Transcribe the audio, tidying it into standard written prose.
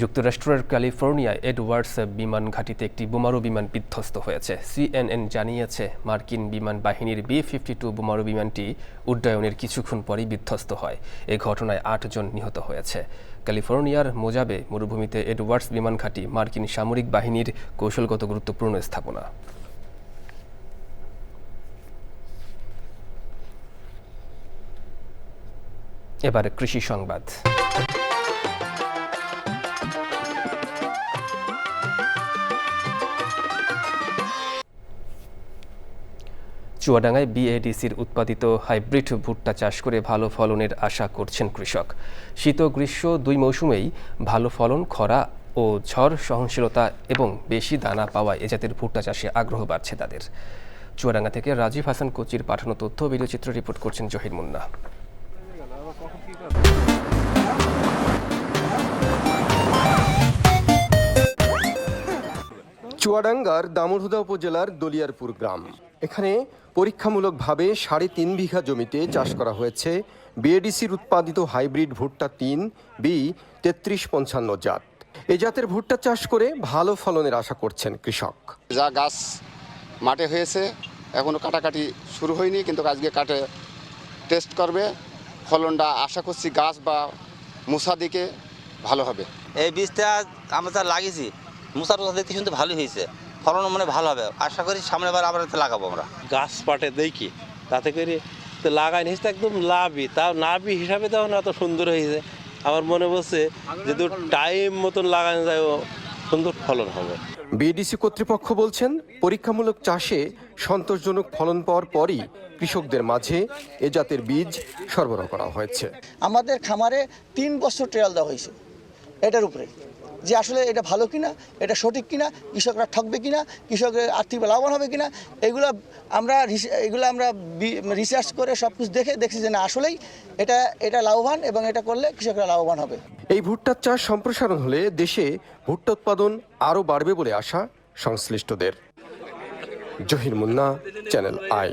যুক্তরাষ্ট্রের ক্যালিফোর্নিয়ায় এডওয়ার্ডস বিমান ঘাঁটিতে একটি বোমারু বিমান বিধ্বস্ত হয়েছে। সিএনএন জানিয়েছে মার্কিন বিমান বাহিনীর B-52 বোমারু বিমানটি উড্ডয়নের কিছুক্ষণ পরই বিধ্বস্ত হয়। এ ঘটনায় 8 জন নিহত হয়েছে। ক্যালিফোর্নিয়ার মোজাবে মরুভূমিতে এডওয়ার্ডস বিমান ঘাঁটি মার্কিন সামরিক বাহিনীর কৌশলগত গুরুত্বপূর্ণ স্থাপনা। এবার কৃষি সংবাদ। চুয়াডাঙ্গায় বিএডিসির উৎপাদিত হাইব্রিড ভুট্টা চাষ করে ভালো ফলনের আশা করছেন কৃষক। শীত ও গ্রীষ্ম দুই মৌসুমেই ভালো ফলন, খরা ও ঝড় সহনশীলতা এবং বেশি দানা পাওয়া এ জাতের ভুট্টা চাষে আগ্রহ বাড়ছে তাদের। চুয়াডাঙ্গা থেকে রাজীব হাসান কোচির পাঠানো তথ্য ভিডিওচিত্র রিপোর্ট করছেন জহির মুন্না। চুয়াডাঙ্গার দামুড়হুদা উপজেলার দলিয়ারপুর গ্রাম। এখানে পরীক্ষামূলকভাবে 3.5 বিঘা জমিতে চাষ করা হয়েছে বিএডিসির উৎপাদিত হাইব্রিড ভুট্টা 3 B3355 জাত। এই জাতের ভুট্টা চাষ করে ভালো ফলনের আশা করছেন কৃষক। যা গাছ মাঠে হয়েছে, এখনো কাটাকাটি শুরু হয়নি, কিন্তু আজকে কাটে টেস্ট করবে। ফলনটা আশা করছি গাছ বা মুসা দিকে ভালো হবে। এই বীজটা আমরা লাগিয়েছি, মুসা টুসা দেখতে শুনতে ভালোই হয়েছে, ফলন মানে ভালো হবে। আশা করি সামনের বার আবার লাগাবো আমরা। গাছ পাটে দেখি তাতে করে তো লাগাই নিয়েছে, একদম লাভই, তাও নাভি হিসাবে তখন এত সুন্দর হয়েছে। আমার মনে বলছে যদি টাইম মতন লাগানো যায় সুন্দর ফলন হবে। বিএডিসি কর্তৃপক্ষ বলছেন পরীক্ষামূলক চাষে সন্তোষজনক ফলন পাওয়ার পরই কৃষকদের মাঝে এ জাতের বীজ সরবরাহ করা হয়েছে। আমাদের খামারে 3 বছর ট্রায়াল দেওয়া হয়েছে এটার উপরে, যে আসলে এটা ভালো কিনা, এটা সঠিক কিনা, কৃষকরা ঠকবে কিনা, কৃষকের আর্থিক লাভবান হবে কিনা, এগুলো আমরা রিসার্চ করে সব কিছু দেখছি যে না আসলেই এটা লাভবান এবং এটা করলে কৃষকরা লাভবান হবে। এই ভুট্টার চাষ সম্প্রসারণ হলে দেশে ভুট্টা উৎপাদন আরও বাড়বে বলে আশা সংশ্লিষ্টদের। Zahir Munna, channel I.